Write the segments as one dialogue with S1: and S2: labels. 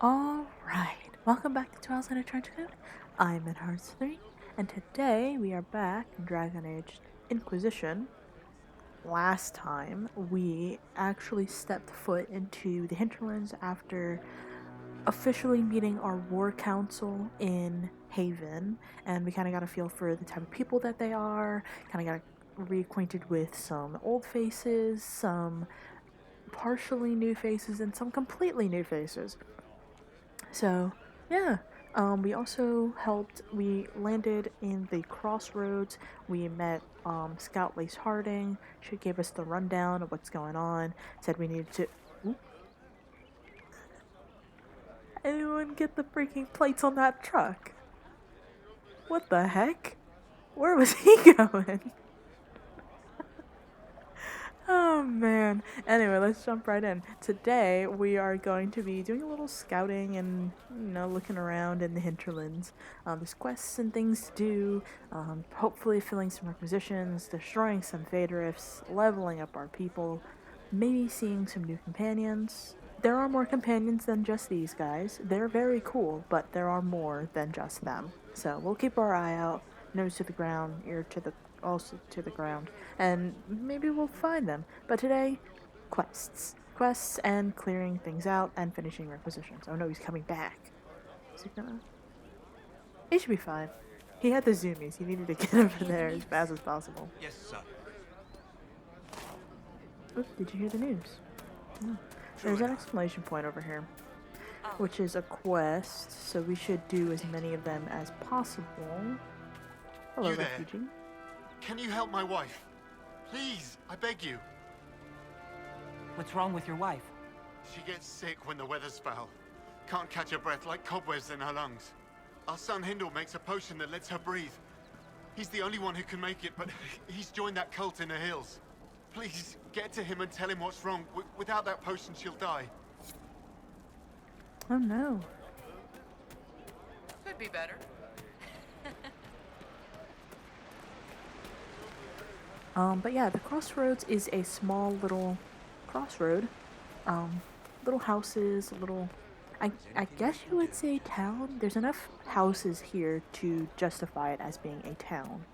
S1: Alright, welcome back to Twilight Trenchcoat. I'm in Hearts 3, and today we are back in Dragon Age Inquisition. Last time, we actually stepped foot into the Hinterlands after officially meeting our war council in Haven, and we kind of got a feel for the type of people that they are, kind of got reacquainted with some old faces, some partially new faces, and some completely new faces. So, yeah. We also we landed in the crossroads. We met Scout Lace Harding. She gave us the rundown of what's going on. Said we needed to. Ooh. Anyone get the freaking plates on that truck? What the heck? Where was he going? Oh man. Anyway, let's jump right in. Today we are going to be doing a little scouting and looking around in the hinterlands. There's quests and things to do. Hopefully filling some requisitions, destroying some fade rifts, leveling up our people, maybe seeing some new companions. There are more companions than just these guys. They're very cool, but there are more than just them. So we'll keep our eye out, nose to the ground, ear to the also to the ground, and maybe we'll find them. But today, quests and clearing things out and finishing requisitions. Oh no, he's coming back. Is he gonna? He should be fine. He had the zoomies. He needed to get over there as fast as possible.
S2: Yes, sir.
S1: Oh, did you hear the news? Oh. There's an exclamation point over here, which is a quest, so we should do as many of them as possible. Hello,
S3: You there?
S1: refugee.
S3: Can you help my wife? Please, I beg you.
S4: What's wrong with your wife?
S3: She gets sick when the weather's foul. Can't catch her breath, like cobwebs in her lungs. Our son Hindle makes a potion that lets her breathe. He's the only one who can make it, but he's joined that cult in the hills. Please, get to him and tell him what's wrong. Without that potion, she'll die.
S1: Oh no.
S5: Could be better.
S1: But yeah, the crossroads is a small little crossroad. Little houses, I guess you would say town. There's enough houses here to justify it as being a town.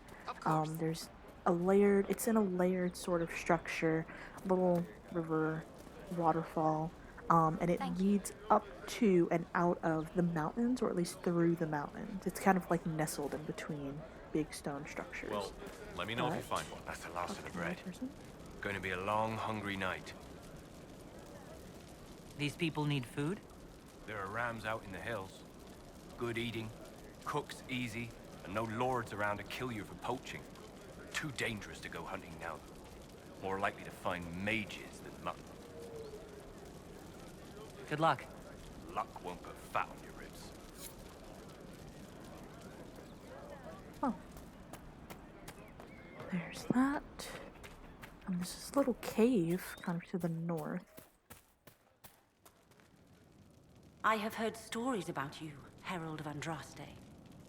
S1: There's it's in a layered sort of structure, little river, waterfall, and it leads up to and out of the mountains, or at least through the mountains. It's kind of like nestled in between big stone structures.
S2: Well, let me know if you find one. That's the last of the bread. Going to be a long, hungry night.
S4: These people need food?
S2: There are rams out in the hills. Good eating, cooks easy, and no lords around to kill you for poaching. Too dangerous to go hunting now. More likely to find mages than mutton.
S4: Good luck.
S2: Luck won't put fat on your ribs.
S1: Oh. There's that. And there's this little cave kind of to the north.
S6: I have heard stories about you, Herald of Andraste.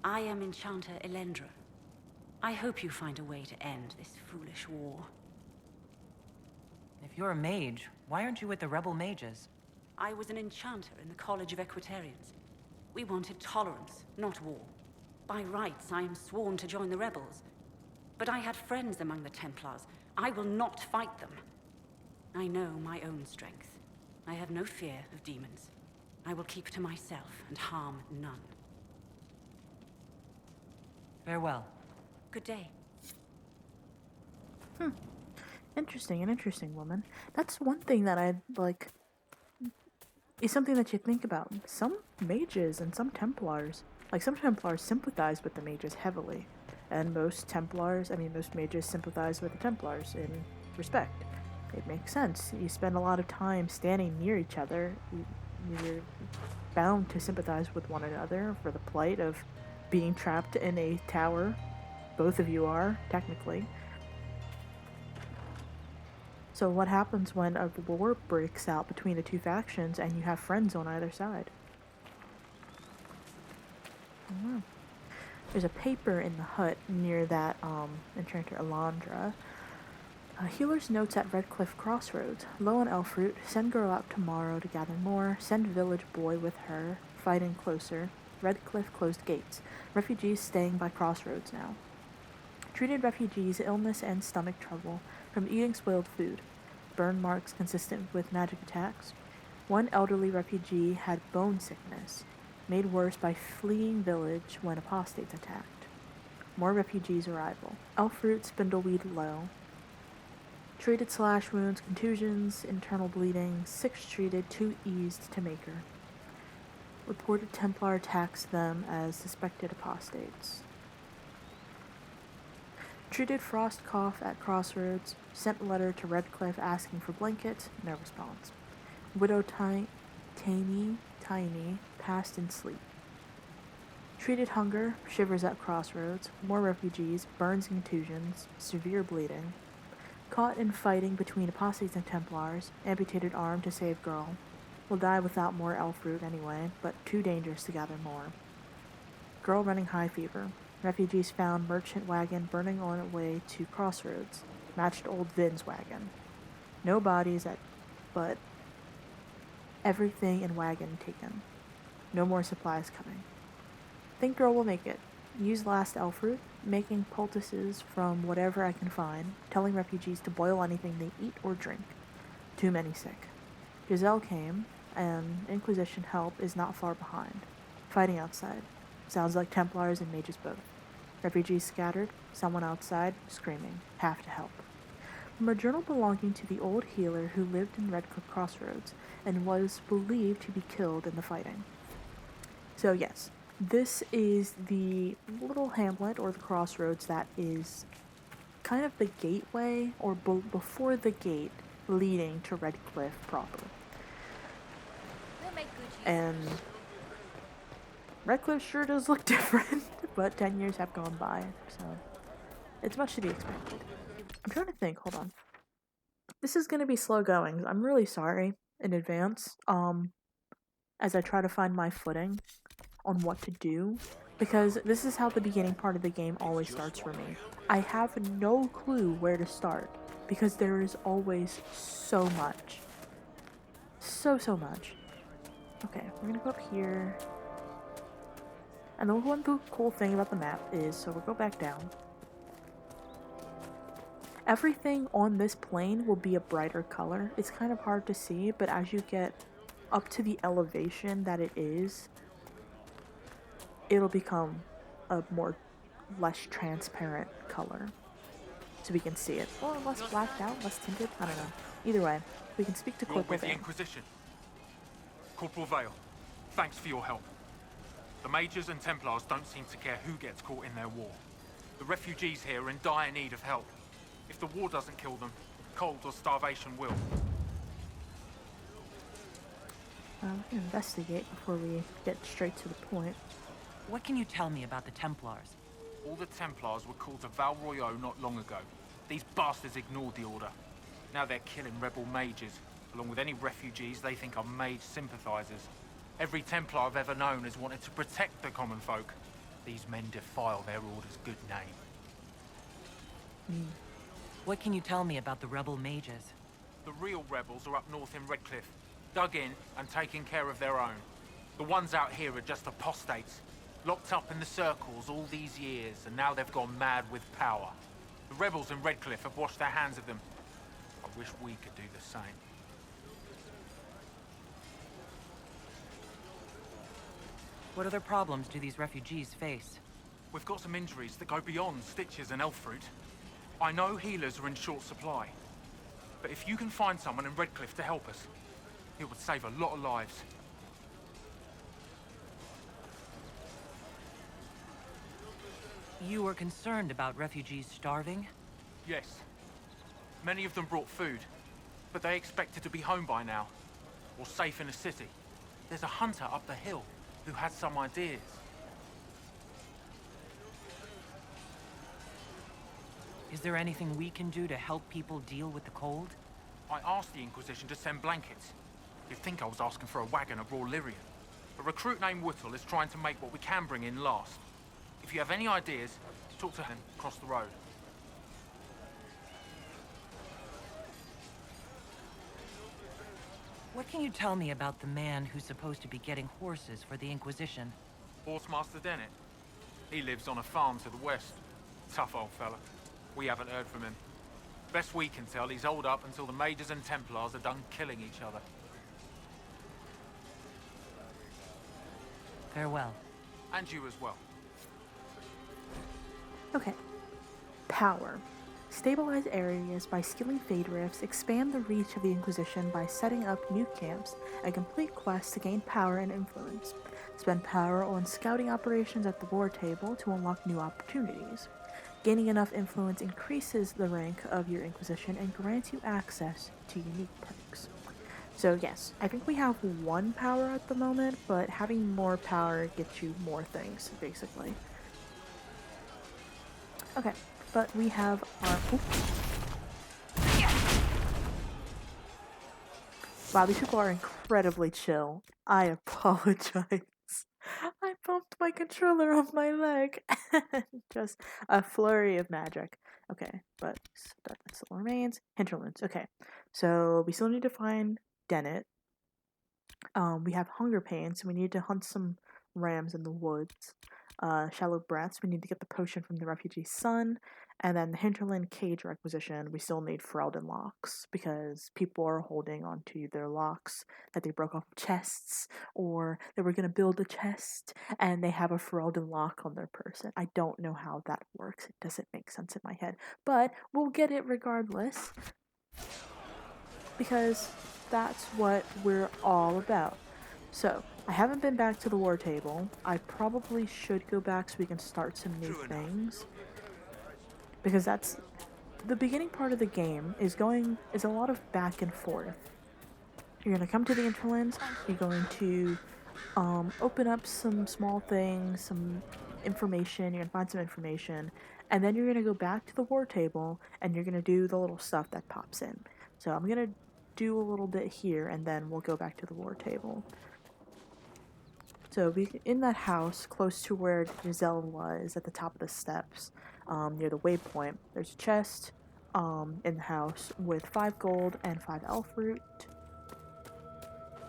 S6: I am Enchanter Elendra. I hope you find a way to end this foolish war.
S4: If you're a mage, why aren't you with the rebel mages?
S6: I was an enchanter in the College of Equitarians. We wanted tolerance, not war. By rights, I am sworn to join the rebels. But I had friends among the Templars. I will not fight them. I know my own strength. I have no fear of demons. I will keep to myself and harm none.
S4: Farewell.
S6: Good day.
S1: An interesting woman. That's one thing that I like. Is something that you think about. Some mages and some Templars, some Templars sympathize with the mages heavily, and most mages sympathize with the Templars in respect. It makes sense. You spend a lot of time standing near each other. You're bound to sympathize with one another for the plight of being trapped in a tower. Both of you are, technically. So what happens when a war breaks out between the two factions and you have friends on either side? I don't know. There's a paper in the hut near that Enchanter Elandra. Healer's notes at Redcliffe Crossroads. Low on elf fruit. Send girl out tomorrow to gather more. Send village boy with her. Fighting closer. Redcliffe closed gates. Refugees staying by Crossroads now. Treated refugees illness and stomach trouble from eating spoiled food. Burn marks consistent with magic attacks. One elderly refugee had bone sickness, made worse by fleeing village when apostates attacked. More refugees arrival. Elf fruit spindleweed low. Treated slash wounds, contusions, internal bleeding. 6 treated, 2 eased to maker. Reported Templar attacks them as suspected apostates. Treated frost cough at Crossroads. Sent letter to Redcliffe asking for blanket. No response. Widow Tiny, passed in sleep. Treated hunger. Shivers at Crossroads. More refugees. Burns and contusions. Severe bleeding. Caught in fighting between apostates and Templars. Amputated arm to save girl. Will die without more elf root anyway, but too dangerous to gather more. Girl running high fever. Refugees found merchant wagon burning on its way to Crossroads. Matched old Vin's wagon. No bodies but everything in wagon taken. No more supplies coming. Think girl will make it. Use last elf root, making poultices from whatever I can find, telling refugees to boil anything they eat or drink. Too many sick. Giselle came, and Inquisition help is not far behind. Fighting outside. Sounds like Templars and mages both. Refugees scattered, someone outside, screaming. Have to help. From a journal belonging to the old healer who lived in Redcliffe Crossroads and was believed to be killed in the fighting. So yes, this is the little hamlet or the crossroads that is kind of the gateway or before the gate leading to Redcliffe proper. And Redcliffe sure does look different, but 10 years have gone by, so it's much to be expected. I'm trying to think, hold on. This is gonna be slow going. I'm really sorry in advance, as I try to find my footing on what to do, because this is how the beginning part of the game always starts for me. I have no clue where to start, because there is always so much. So much. Okay, we're gonna go up here. And the one cool thing about the map is, so we'll go back down. Everything on this plane will be a brighter color. It's kind of hard to see, but as you get up to the elevation that it is, it'll become a less transparent color. So we can see it. Or less blacked out, less tinted, I don't know. Either way, we can speak to
S5: You're
S1: Corporal
S5: with the
S1: Vale.
S5: Inquisition. Corporal Vale, thanks for your help. The Mages and Templars don't seem to care who gets caught in their war. The refugees here are in dire need of help. If the war doesn't kill them, cold or starvation will.
S1: We can investigate before we get straight to the point.
S4: What can you tell me about the Templars?
S5: All the Templars were called to Val Royeaux not long ago. These bastards ignored the order. Now they're killing rebel mages, along with any refugees they think are mage sympathizers. Every Templar I've ever known has wanted to protect the common folk. These men defile their order's good name.
S4: What can you tell me about the rebel mages?
S5: The real rebels are up north in Redcliffe, dug in and taking care of their own. The ones out here are just apostates, locked up in the circles all these years, and now they've gone mad with power. The rebels in Redcliffe have washed their hands of them. I wish we could do the same.
S4: What other problems do these refugees face?
S5: We've got some injuries that go beyond stitches and elf fruit. I know healers are in short supply, but if you can find someone in Redcliffe to help us, it would save a lot of lives.
S4: You were concerned about refugees starving?
S5: Yes. Many of them brought food, but they expected to be home by now, or safe in a city. There's a hunter up the hill who had some ideas.
S4: Is there anything we can do to help people deal with the cold?
S5: I asked the Inquisition to send blankets. You'd think I was asking for a wagon of raw Lyrian. A recruit named Whittle is trying to make what we can bring in last. If you have any ideas, talk to him across the road.
S4: What can you tell me about the man who's supposed to be getting horses for the Inquisition?
S5: Horsemaster Dennett. He lives on a farm to the west. Tough old fella. We haven't heard from him. Best we can tell, he's holed up until the Mages and Templars are done killing each other.
S4: Farewell.
S5: And you as well.
S1: Okay. Power. Stabilize areas by skilling Fade Rifts, expand the reach of the Inquisition by setting up new camps, and complete quests to gain power and influence. Spend power on scouting operations at the war table to unlock new opportunities. Gaining enough influence increases the rank of your Inquisition and grants you access to unique perks. So yes, I think we have one power at the moment, but having more power gets you more things, basically. Okay, but we have our... Wow, these people are incredibly chill. I apologize. I bumped my controller off my leg. Just a flurry of magic. Okay, but that still remains. Hinterlands. Okay, so we still need to find Dennett. We have hunger pains, so we need to hunt some rams in the woods. Shallow breaths, we need to get the potion from the refugee's son. And then the Hinterland cage requisition, we still need Ferelden locks because people are holding onto their locks that they broke off chests, or they were going to build a chest and they have a Ferelden lock on their person. I don't know how that works. It doesn't make sense in my head, but we'll get it regardless because that's what we're all about. So, I haven't been back to the war table. I probably should go back so we can start some new things. Because that's the beginning part of the game is a lot of back and forth. You're gonna come to the Hinterlands, you're going to open up some small things, some information, you're gonna find some information, and then you're gonna go back to the war table and you're gonna do the little stuff that pops in. So I'm gonna do a little bit here and then we'll go back to the war table. So in that house, close to where Giselle was, at the top of the steps, near the waypoint, there's a chest in the house with 5 gold and 5 elf root.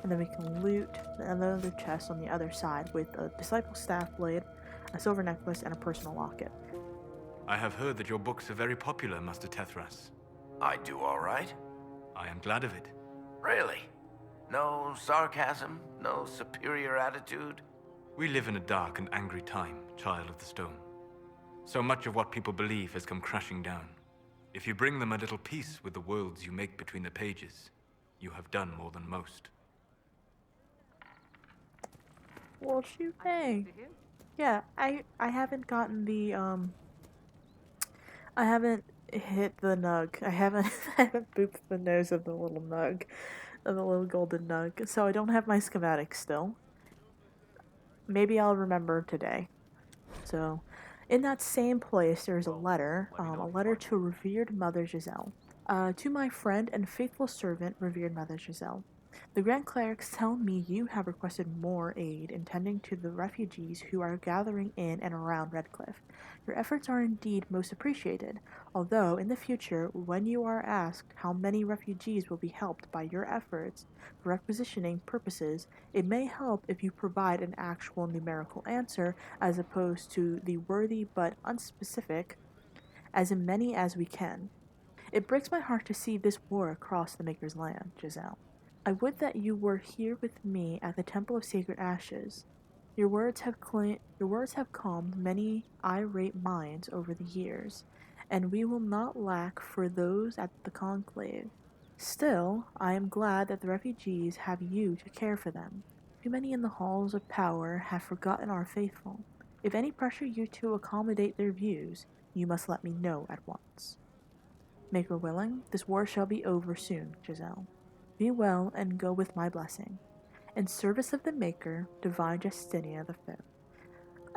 S1: And then we can loot another chest on the other side with a disciple staff blade, a silver necklace, and a personal locket.
S7: I have heard that your books are very popular, Master Tethras.
S8: I do all right.
S7: I am glad of it.
S8: Really? No sarcasm? No superior attitude?
S7: We live in a dark and angry time, Child of the Stone. So much of what people believe has come crashing down. If you bring them a little peace with the worlds you make between the pages, you have done more than most.
S1: Well, shoot, hey. Yeah, I haven't gotten the, I haven't hit the nug. I haven't booped the nose of the little nug. Of the little golden nug. So I don't have my schematic still. Maybe I'll remember today. So, in that same place, there's a letter to revered Mother Giselle. To my friend and faithful servant, revered Mother Giselle. The Grand Clerics tell me you have requested more aid in tending to the refugees who are gathering in and around Redcliffe. Your efforts are indeed most appreciated, although in the future, when you are asked how many refugees will be helped by your efforts for requisitioning purposes, it may help if you provide an actual numerical answer as opposed to the worthy but unspecific, as many as we can. It breaks my heart to see this war across the Maker's land, Giselle. I would that you were here with me at the Temple of Sacred Ashes. Your words have calmed many irate minds over the years, and we will not lack for those at the conclave. Still, I am glad that the refugees have you to care for them. Too many in the halls of power have forgotten our faithful. If any pressure you to accommodate their views, you must let me know at once. Maker willing, this war shall be over soon, Giselle. Be well and go with my blessing. In service of the Maker, Divine Justinia the Fifth.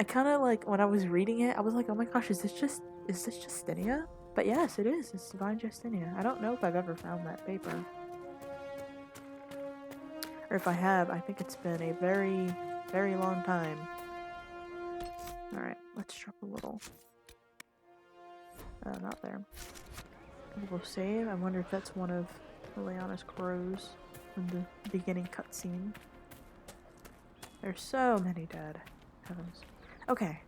S1: I kind of like, when I was reading it, I was like, oh my gosh, is this Justinia? But yes, it is. It's Divine Justinia. I don't know if I've ever found that paper. Or if I have, I think it's been a very, very long time. Alright, let's drop a little. Not there. A little save. I wonder if that's one of Liliana's crows. from the beginning cutscene. There's so many dead. Heavens. Okay.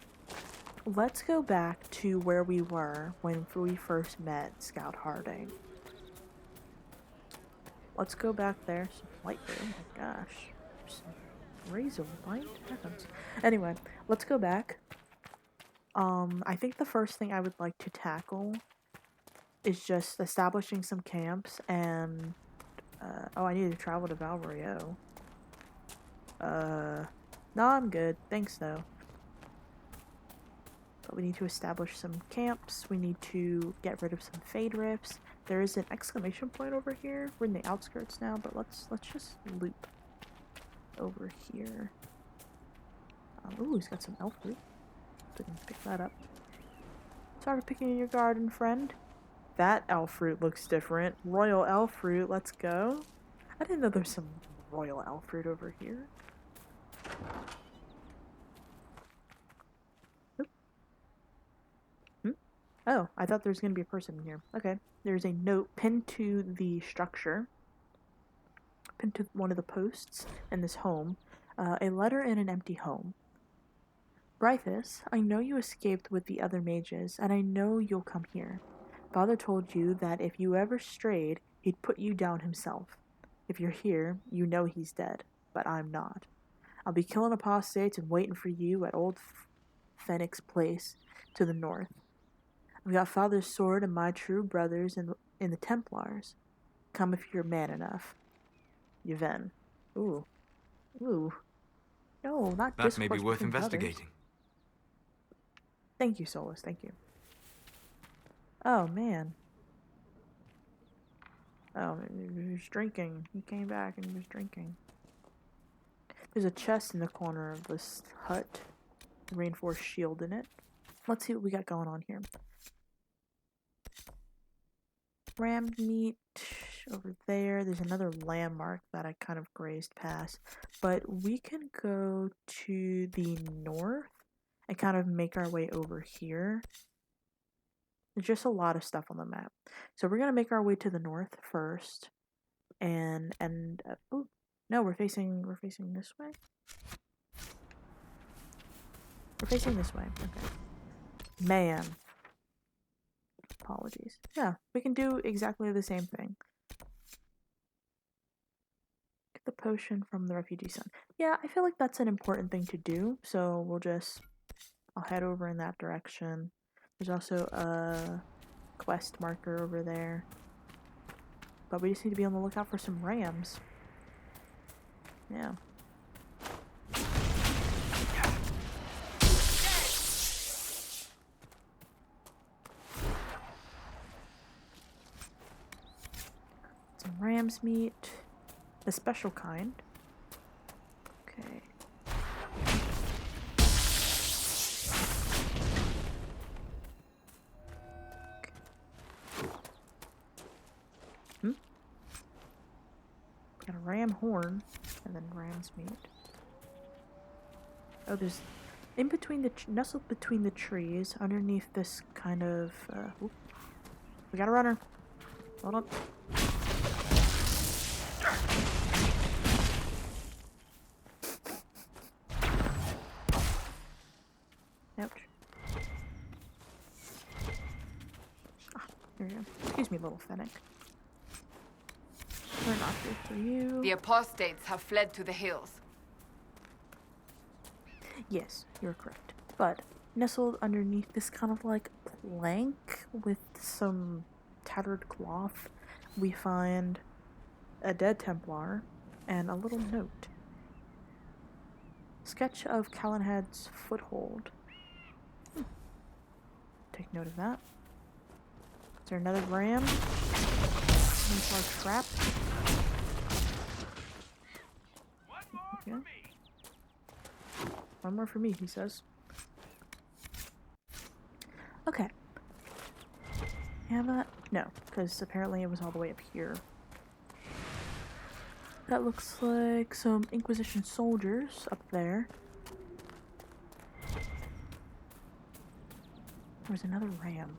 S1: Let's go back to where we were when we first met Scout Harding. Let's go back there. Some light there. Oh my gosh. Some razor light. Heavens. Anyway, let's go back. I think the first thing I would like to tackle is just establishing some camps and oh, I need to travel to Valroyo. No, I'm good. Thanks though. But we need to establish some camps. We need to get rid of some fade rifts. There is an exclamation point over here. We're in the outskirts now, but let's just loop over here. Ooh, he's got some elf fruit. Didn't pick that up. Started picking in your garden, friend. That elf fruit looks different. Royal elf fruit, let's go. I didn't know there's some royal elf fruit over here. Oh, I thought there was going to be a person in here. Okay. There's a note pinned to the structure. Pinned to one of the posts in this home. A letter in an empty home. Bryphus, I know you escaped with the other mages, and I know you'll come here. Father told you that if you ever strayed, he'd put you down himself. If you're here, you know he's dead, but I'm not. I'll be killing apostates and waiting for you at Old Phoenix Place to the north. I've got Father's sword and my true brothers in the Templars. Come if you're man enough. Yvain. Ooh. Ooh. No, not
S7: That
S1: discourse
S7: may be worth
S1: between brothers.
S7: investigating.
S1: Thank you, Solus. Thank you. Oh, man. Oh, he was drinking. He came back and he was drinking. There's a chest in the corner of this hut. Reinforced shield in it. Let's see what we got going on here. Ram meat over there. There's another landmark that I kind of grazed past. But we can go to the north and kind of make our way over here. There's just a lot of stuff on the map. So we're going to make our way to the north first. And oh, no, we're facing this way. We're facing this way. Okay. Man. Apologies. Yeah, we can do exactly the same thing. Get the potion from the refugee son. Yeah, I feel like that's an important thing to do. So I'll head over in that direction. There's also a quest marker over there. But we just need to be on the lookout for some rams. Yeah. Some ram's meat. The special kind. Okay. Got a ram horn, and then ram's meat. Oh, there's in between nestled between the trees, underneath this kind of. We got a runner. Hold on. Ouch. There you go. Excuse me, little fennec. We're not here for you.
S9: The apostates have fled to the hills.
S1: Yes, you're correct. But nestled underneath this kind of like plank with some tattered cloth, we find a dead Templar and a little note. Sketch of Calenhad's foothold. Take note of that. Is there another ram? Templar trap. Okay. One more for me, he says. Okay. Have that? No, because apparently it was all the way up here. That looks like some Inquisition soldiers up there. There's another ram.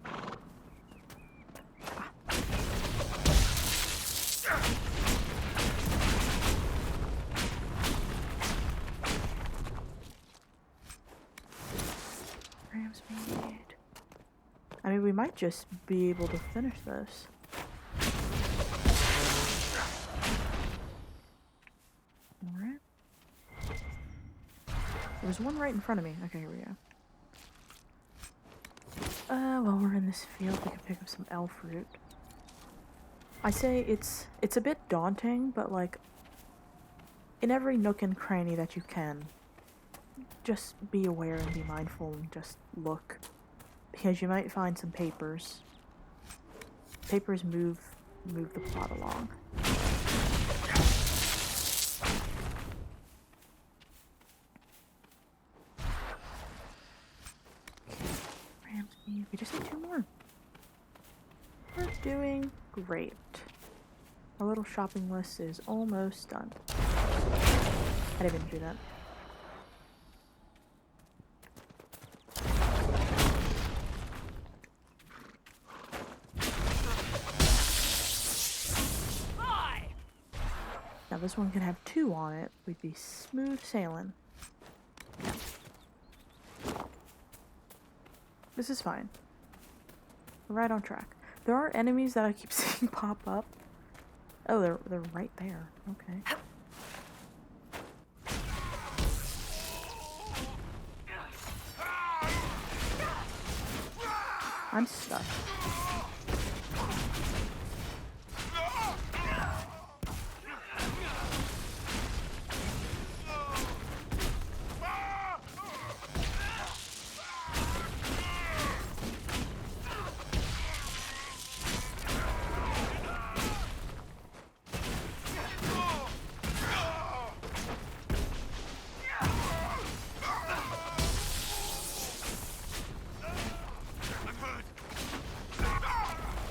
S1: Rams meat. I mean, we might just be able to finish this. Alright. There was one right in front of me. Okay, here we go. While we're in this field, we can pick up some elf fruit. I say it's a bit daunting, but like, in every nook and cranny that you can, just be aware and be mindful and just look. Because you might find some papers. Papers move the plot along. Ramsey, we just need 2 more. We're doing great. Our little shopping list is almost done. I didn't even do that. Now this one can have 2 on it. We'd be smooth sailing. This is fine. We're right on track. There are enemies that I keep seeing pop up. Oh, they're right there. Okay. I'm stuck.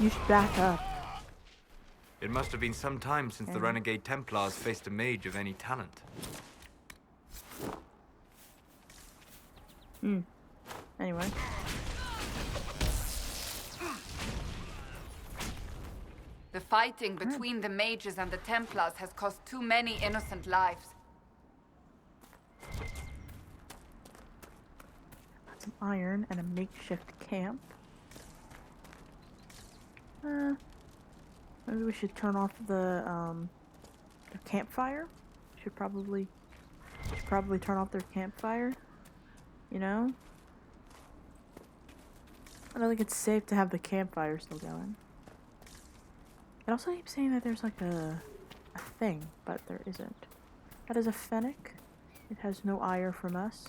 S1: You should back up.
S7: It must have been some time since the renegade Templars faced a mage of any talent.
S1: Anyway.
S9: The fighting between the mages and the Templars has cost too many innocent lives.
S1: Got some iron and a makeshift camp. Maybe we should turn off the campfire. Should probably turn off their campfire. You know? I don't think it's safe to have the campfire still going. It also keeps saying that there's like a thing, but there isn't. That is a fennec. It has no ire from us.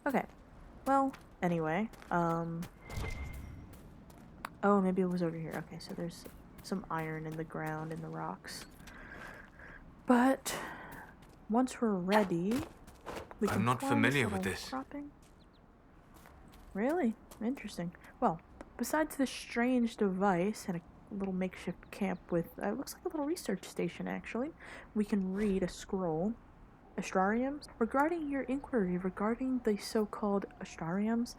S1: Okay. Well, anyway, oh, maybe it was over here. Okay, so there's some iron in the ground, in the rocks. But once we're ready, we can
S7: I'm not
S1: plant
S7: familiar
S1: little
S7: with this.
S1: cropping. Really? Interesting. Well, besides this strange device and a little makeshift camp with, it looks like a little research station actually, we can read a scroll. Astrariums? Regarding your inquiry regarding the so-called Astrariums,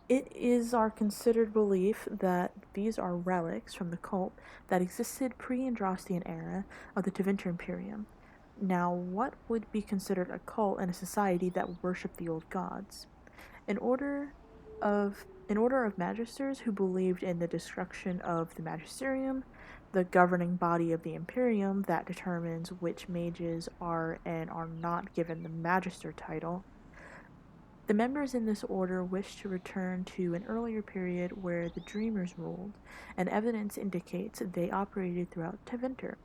S1: it is our considered belief that these are relics from the cult that existed pre-Andrastian era of the Tevinter Imperium. Now, what would be considered a cult in a society that worshipped the old gods? An order of magisters who believed in the destruction of the magisterium, the governing body of the Imperium that determines which mages are and are not given the magister title. The members in this order wish to return to an earlier period where the Dreamers ruled, and evidence indicates they operated throughout Tevinter,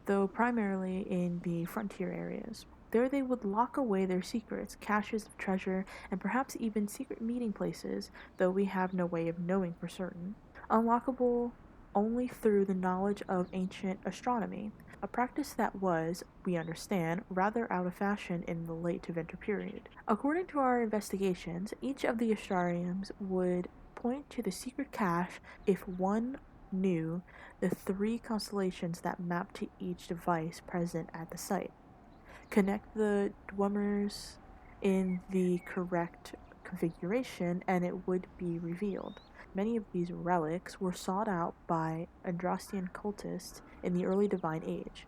S1: though primarily in the frontier areas. There they would lock away their secrets, caches of treasure, and perhaps even secret meeting places, though we have no way of knowing for certain. Unlockable only through the knowledge of ancient astronomy, a practice that was, we understand, rather out of fashion in the late Tevinter period. According to our investigations, each of the Astrariums would point to the secret cache if one knew the 3 constellations that map to each device present at the site. Connect the Dwemer's in the correct configuration and it would be revealed. Many of these relics were sought out by Andrastian cultists in the early Divine Age,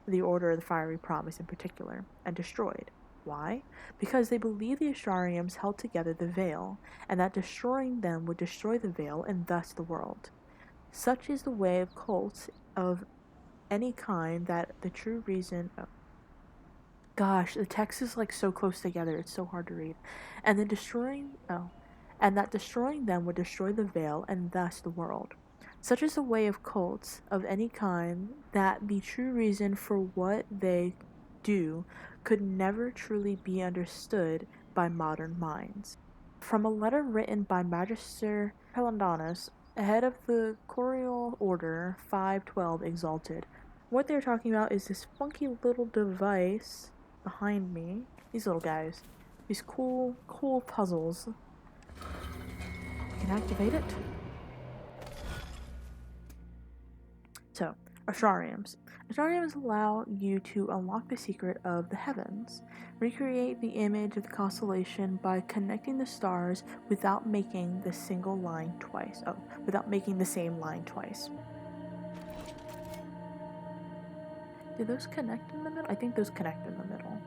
S1: the Order of the Fiery Promise in particular, and destroyed. Why? Because they believe the Astrariums held together the Veil, and that destroying them would destroy the Veil and thus the world. Such is the way of cults of any kind that the true reason... Oh. Gosh, the text is like so close together, it's so hard to read. And then destroying... Oh. And that destroying them would destroy the Veil and thus the world. Such is the way of cults of any kind that the true reason for what they do could never truly be understood by modern minds. From a letter written by Magister Pelandanus, head of the Corial Order 512 Exalted. What they're talking about is this funky little device behind me. These little guys. These cool puzzles. You can activate it. So, Astrariums. Astrariums allow you to unlock the secret of the heavens, recreate the image of the constellation by connecting the stars without making the single line twice. Oh, without making the same line twice. Do those connect in the middle? I think those connect in the middle.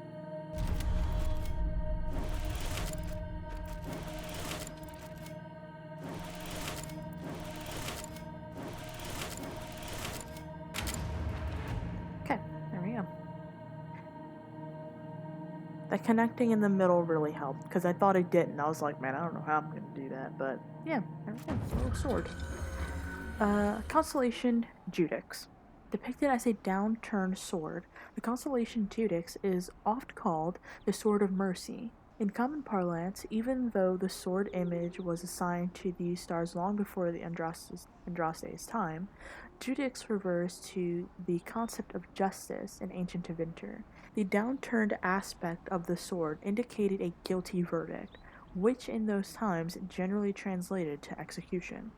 S1: That connecting in the middle really helped, because I thought it didn't. I was like, man, I don't know how I'm going to do that, but yeah, there we go, a little sword. Constellation Judex. Depicted as a downturned sword, the constellation Judex is oft called the Sword of Mercy. In common parlance, even though the sword image was assigned to these stars long before the Andraste's time, Judex refers to the concept of justice in ancient Aventur. The downturned aspect of the sword indicated a guilty verdict, which in those times generally translated to execution.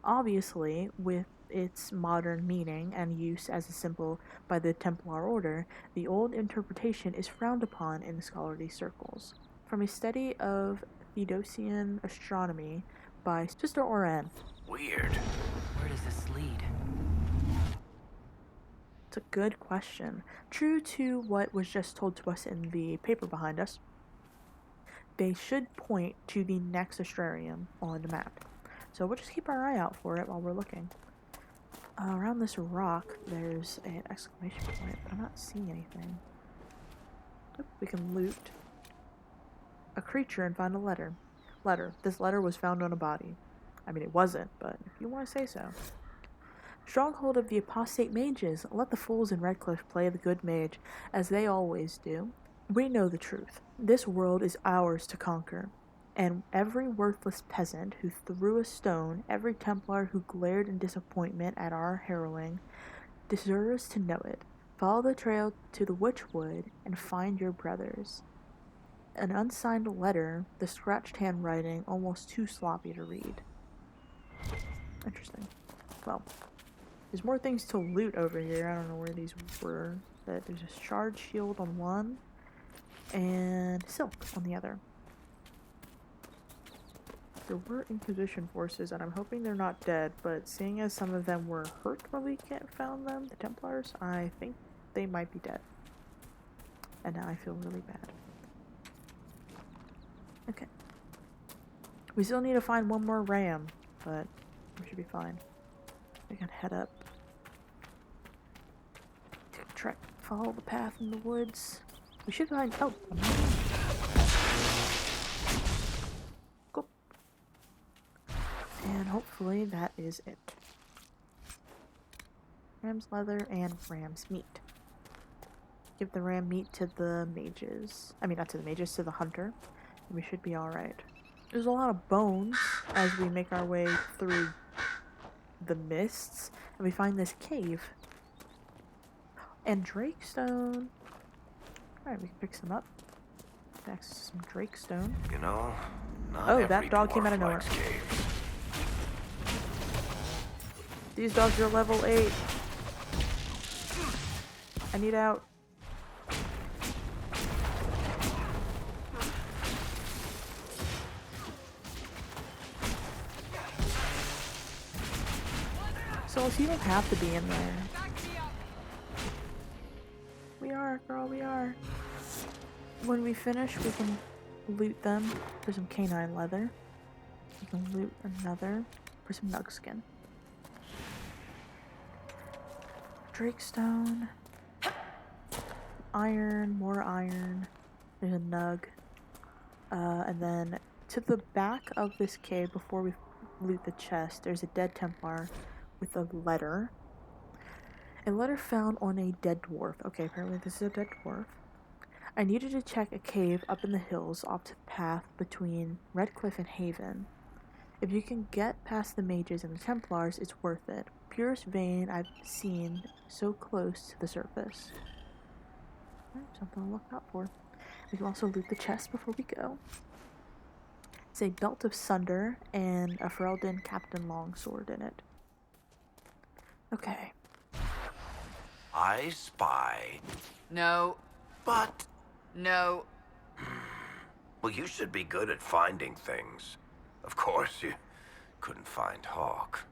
S1: Obviously, with its modern meaning and use as a symbol by the Templar Order, the old interpretation is frowned upon in scholarly circles. From a study of Theodosian astronomy by Sister Oren.
S8: Weird.
S4: Where does this lead?
S1: It's a good question. True to what was just told to us in the paper behind us, they should point to the next Astrarium on the map. So we'll just keep our eye out for it while we're looking. Around this rock, there's an exclamation point, but I'm not seeing anything. Oop, we can loot a creature and find a letter. This letter was found on a body. I mean, it wasn't, but if you want to say so. Stronghold of the apostate mages, let the fools in Redcliffe play the good mage, as they always do. We know the truth. This world is ours to conquer, and every worthless peasant who threw a stone, every Templar who glared in disappointment at our harrowing, deserves to know it. Follow the trail to the Witchwood and find your brothers. An unsigned letter, the scratched handwriting almost too sloppy to read. Interesting. Well, there's more things to loot over here. I don't know where these were. But there's a shard shield on one, and silk on the other. There were Inquisition forces, and I'm hoping they're not dead, but seeing as some of them were hurt when we found them, the Templars, I think they might be dead. And now I feel really bad. Okay. We still need to find one more ram, but we should be fine. We can head up. Take a trek, follow the path in the woods. We should find... Oh! Go. And hopefully that is it. Ram's leather and ram's meat. Give the ram meat to the mages. I mean, not to the mages, to the hunter. And we should be alright. There's a lot of bones as we make our way through the mists, and we find this cave. And Drakestone. Alright, we can pick some up. Next to some Drakestone.
S8: You know, not
S1: oh,
S8: every
S1: that dog came
S8: dwarf
S1: out of nowhere.
S8: likes caves.
S1: These dogs are level 8. I need out. So you don't have to be in there. We are, girl, we are. when we finish, we can loot them for some canine leather. We can loot another for some nug skin. Drakestone. Iron, more iron. There's a nug. And then to the back of this cave, before we loot the chest, there's a dead Templar with a letter. A letter found on a dead dwarf. Okay, apparently this is a dead dwarf. I needed to check a cave up in the hills off the path between Redcliffe and Haven. If you can get past the mages and the Templars, it's worth it. Purest vein I've seen so close to the surface. Something to look out for. We can also loot the chest before we go. It's a belt of sunder and a Ferelden Captain Longsword in it. Okay.
S8: I spy.
S9: No.
S8: But,
S9: No.
S8: well, you should be good at finding things. Of course, you couldn't find Hawk.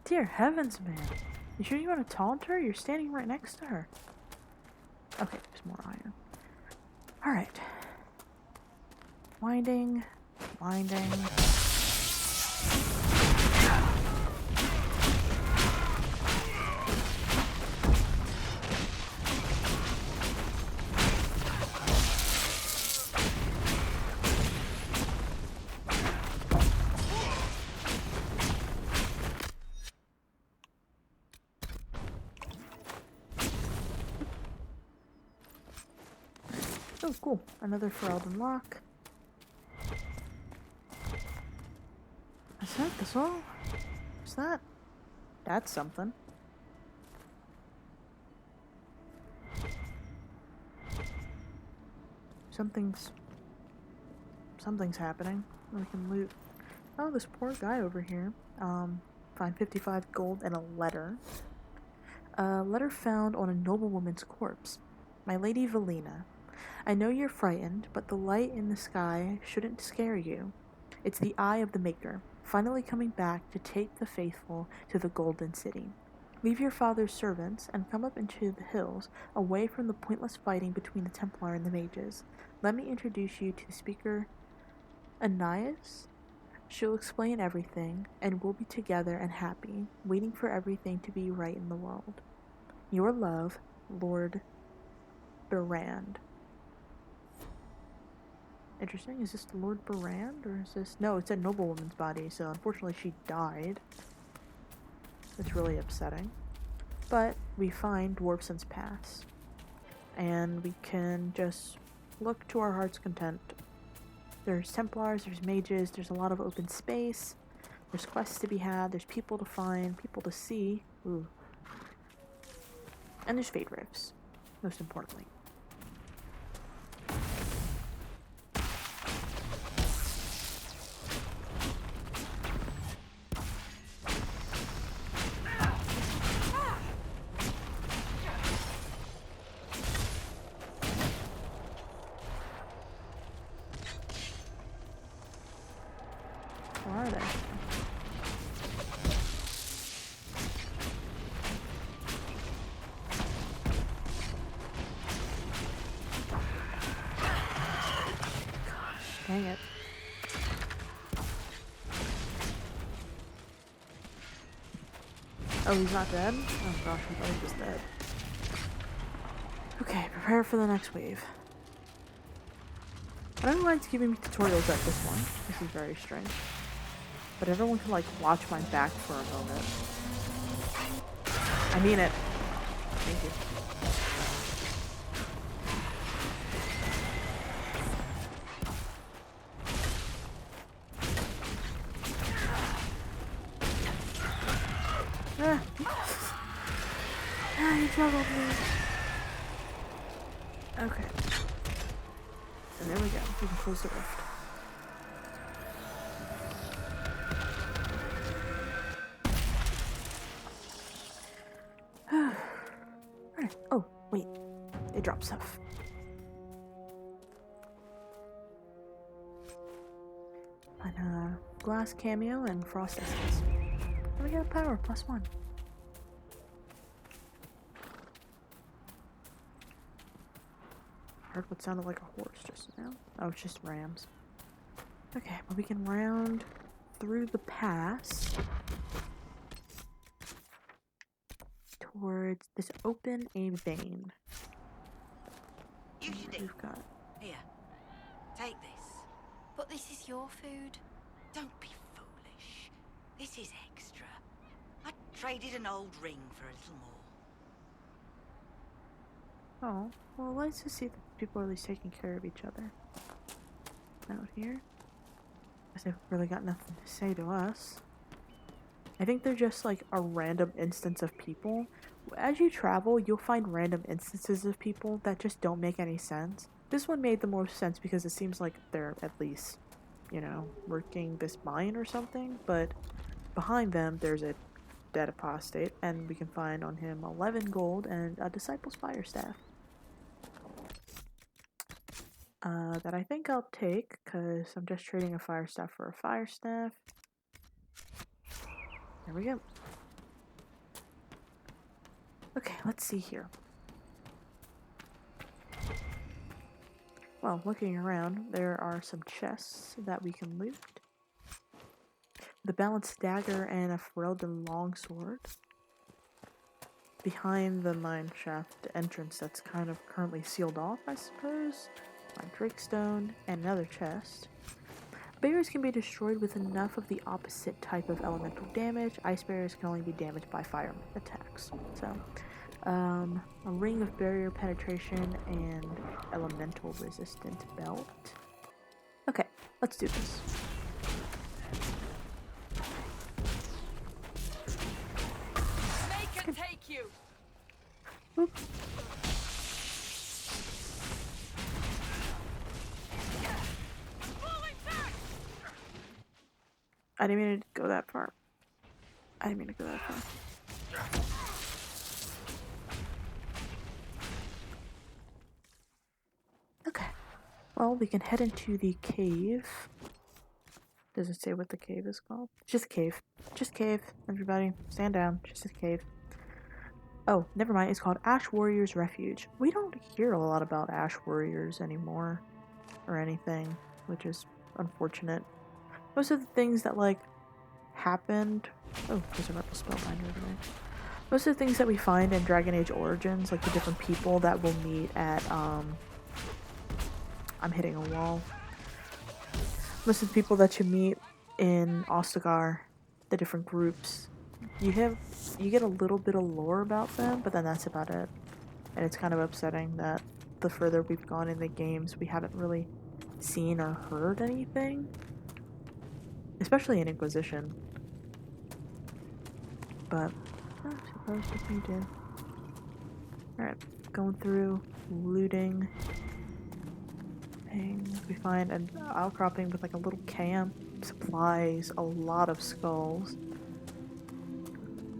S1: Dear heavens, man. You sure you want to taunt her? You're standing right next to her. Okay, there's more iron. Alright. Winding. Oh, cool. Another Ferelden lock. That's it? That's all? What's that? That's something. Something's happening. We can loot. Oh, this poor guy over here. Find 55 gold and a letter. A letter found on a noblewoman's corpse. My Lady Valina. I know you're frightened, but the light in the sky shouldn't scare you. It's the eye of the Maker, finally coming back to take the faithful to the Golden City. Leave your father's servants and come up into the hills, away from the pointless fighting between the Templar and the mages. Let me introduce you to the speaker, Anais. She'll explain everything, and we'll be together and happy, waiting for everything to be right in the world. Your love, Lord Berand. Interesting. Is this Lord Berand, or is this... No, it's a noblewoman's body, so unfortunately she died. It's really upsetting. But we find Dwarfson's Pass. And we can just look to our heart's content. There's Templars, there's mages, there's a lot of open space. There's quests to be had, there's people to find, people to see. Ooh. And there's Fate Rifts, most importantly. Where are they? Gosh, dang it. Oh, he's not dead? Oh gosh, I thought he was dead. Okay, prepare for the next wave. I don't know why it's giving me tutorials at this one. This is very strange. But everyone can, like, watch my back for a moment. I mean it. Thank you. Ah! Ah, you juggled me. Okay. And there we go. We can close the rift. Alright. Oh, wait. They drop stuff. And glass cameo and frost essence. And we got power +1. heard what sounded like a horse just now. Oh, it's just rams. Okay, well we can round through the pass towards this open a vein.
S10: You should eat.
S1: We've got.
S10: Here, take this.
S11: But this is your food.
S10: Don't be foolish. This is extra. I traded an old ring for a little more.
S1: Oh, well, let's just see that people are at least taking care of each other out here. Guess they've really got nothing to say to us. I think they're just like a random instance of people. As you travel, you'll find random instances of people that just don't make any sense. This one made the most sense because it seems like they're at least, you know, working this mine or something, but behind them there's a dead apostate, and we can find on him 11 gold and a disciple's fire staff. That I think I'll take, because I'm just trading a fire staff for a fire staff. There we go. Okay, let's see here. Well, looking around, there are some chests that we can loot. The balanced dagger and a Ferelden longsword. Behind the mine shaft entrance that's kind of currently sealed off, I suppose. My Drakestone and another chest. Barriers can be destroyed with enough of the opposite type of elemental damage. Ice barriers can only be damaged by fire attacks. So, a ring of barrier penetration and elemental resistant belt. Okay, let's do this.
S9: Make it take you.
S1: Oop. I didn't mean to go that far. I didn't mean to go that far. Okay. Well, we can head into the cave. Does it say what the cave is called? Just a cave. Just cave, everybody. Stand down. Just a cave. Oh, never mind. It's called Ash Warrior's Refuge. We don't hear a lot about Ash Warriors anymore. Or anything. Which is unfortunate. Most of the things that, like, happened... Oh, there's a rebel spellbinder over there. Most of the things that we find in Dragon Age Origins, like the different people that we'll meet at, I'm hitting a wall. Most of the people that you meet in Ostagar, the different groups, you get a little bit of lore about them, but then that's about it. And it's kind of upsetting that the further we've gone in the games, we haven't really seen or heard anything. Especially in Inquisition. But I suppose what we did. Alright, going through, looting things. We find an outcropping with like a little camp, supplies, a lot of skulls.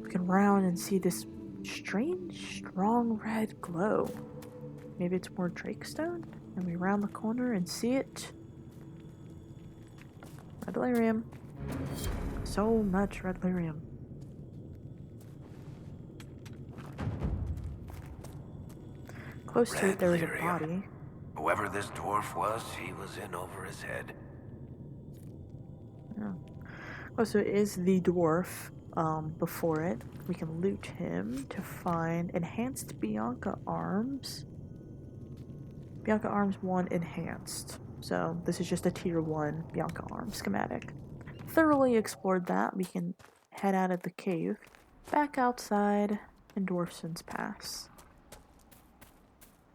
S1: We can round and see this strange, strong red glow. Maybe it's more Drakestone? And we round the corner and see it. Red lyrium. So much red lyrium. Close to it, there was a body.
S8: Whoever this dwarf was, he was in over his head.
S1: Oh. Oh, so it is the dwarf. Before it, we can loot him to find enhanced Bianca arms. Bianca arms 1 enhanced. So this is just a tier 1 Bianca arm schematic. Thoroughly explored that. We can head out of the cave, back outside in Dwarfson's Pass.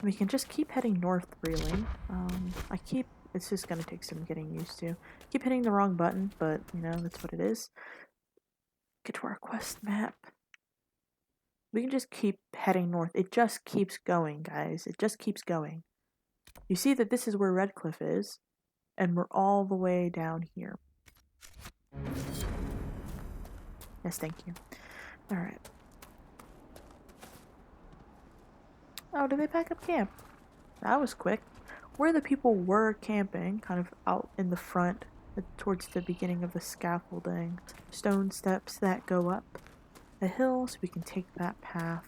S1: We can just keep heading north, really. It's just gonna take some getting used to. Keep hitting the wrong button, but, you know, that's what it is. Get to our quest map. We can just keep heading north. It just keeps going, guys. It just keeps going. You see that this is where Redcliffe is, and we're all the way down here. Yes, thank you. Alright. Oh, did they pack up camp? That was quick. Where the people were camping, kind of out in the front, towards the beginning of the scaffolding. Stone steps that go up a hill, so we can take that path.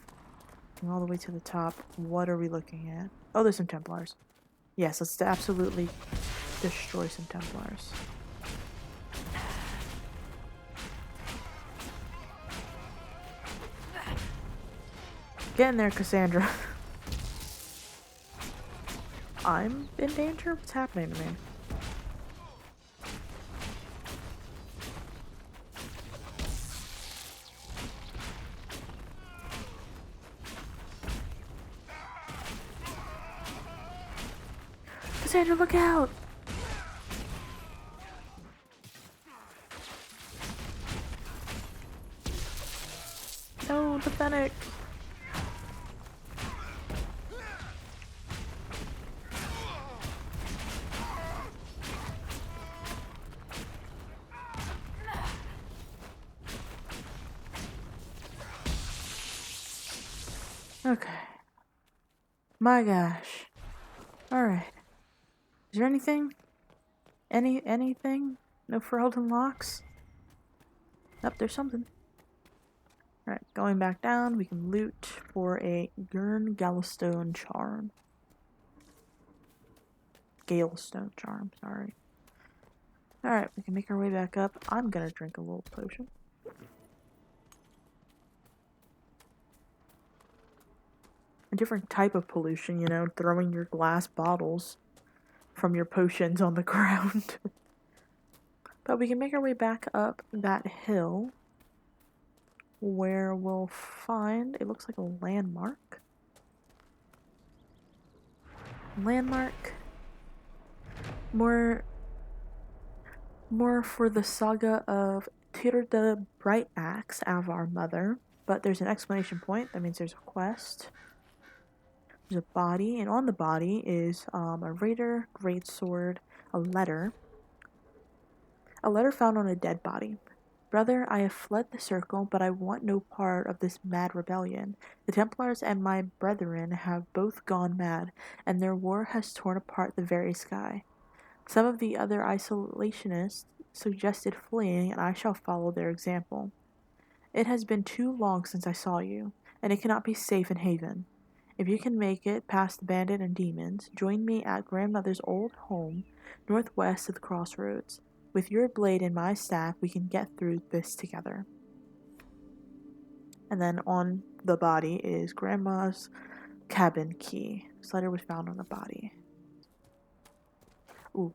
S1: And all the way to the top. What are we looking at? Oh, there's some Templars. Yes, let's absolutely destroy some Templars. Get in there, Cassandra. I'm in danger? What's happening to me? Cassandra, look out! No, the Fennec! Okay. My gosh. Alright. Is there anything? Anything? No Ferelden locks? Nope, there's something. Alright, going back down, we can loot for a Gurn Galestone charm. Galestone charm, sorry. Alright, we can make our way back up. I'm gonna drink a little potion. A different type of pollution, you know, throwing your glass bottles from your potions on the ground. But we can make our way back up that hill where we'll find, it looks like a landmark. Landmark. More for the saga of Tyr the Bright Axe, our mother. But there's an exclamation point, that means there's a quest. There's a body, and on the body is a raider, greatsword, a letter. A letter found on a dead body. Brother, I have fled the circle, but I want no part of this mad rebellion. The Templars and my brethren have both gone mad, and their war has torn apart the very sky. Some of the other isolationists suggested fleeing, and I shall follow their example. It has been too long since I saw you, and it cannot be safe in Haven. If you can make it past the bandit and demons, join me at grandmother's old home, northwest of the crossroads. With your blade and my staff, we can get through this together. And then on the body is Grandma's cabin key. This letter was found on the body. Ooh.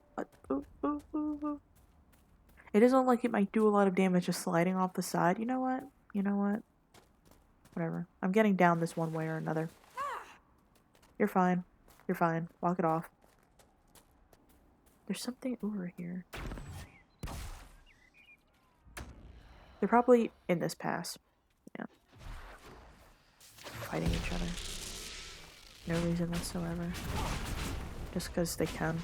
S1: It doesn't look like it might do a lot of damage just sliding off the side. You know what? Whatever. I'm getting down this one way or another. You're fine. You're fine. Walk it off. There's something over here. They're probably in this pass. Yeah. Fighting each other. No reason whatsoever. Just because they can.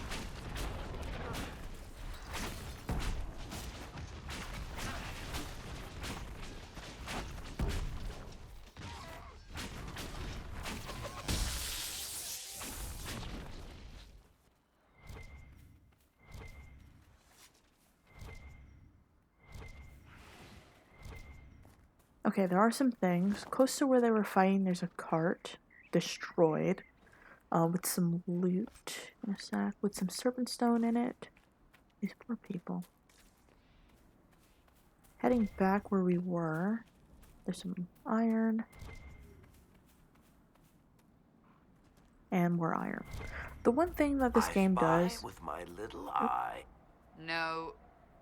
S1: Okay, there are some things. Close to where they were fighting, there's a cart destroyed with some loot in a sack with some serpent stone in it. These poor people. Heading back where we were, there's some iron. And more iron. The one thing that this game does...
S8: with my little eye.
S9: No.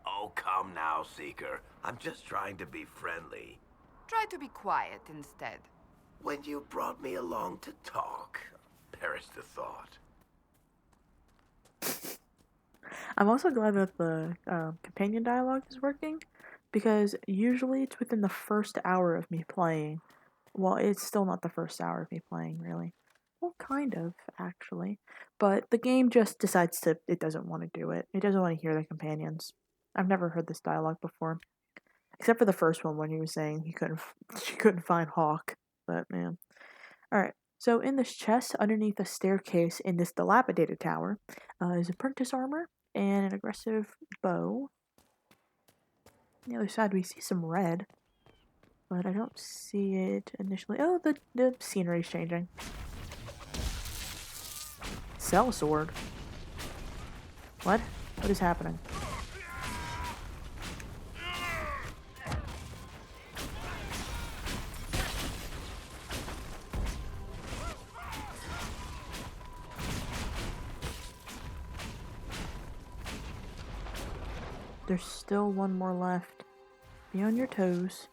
S8: Oh, come now, Seeker. I'm just trying to be friendly.
S9: Try to be quiet instead.
S8: When you brought me along to talk, perished the thought.
S1: I'm also glad that the companion dialogue is working, because usually it's within the first hour of me playing. Well, it's still not the first hour of me playing, really. Well, kind of, actually. But the game just decides it doesn't want to do it. It doesn't want to hear the companions. I've never heard this dialogue before. Except for the first one when he was saying she couldn't find Hawk. But, man. Alright, so in this chest, underneath a staircase in this dilapidated tower, is apprentice armor and an aggressive bow. On the other side, we see some red. But I don't see it initially. Oh, the scenery's changing. sellsword. What? What is happening? There's still one more left. Be on your toes.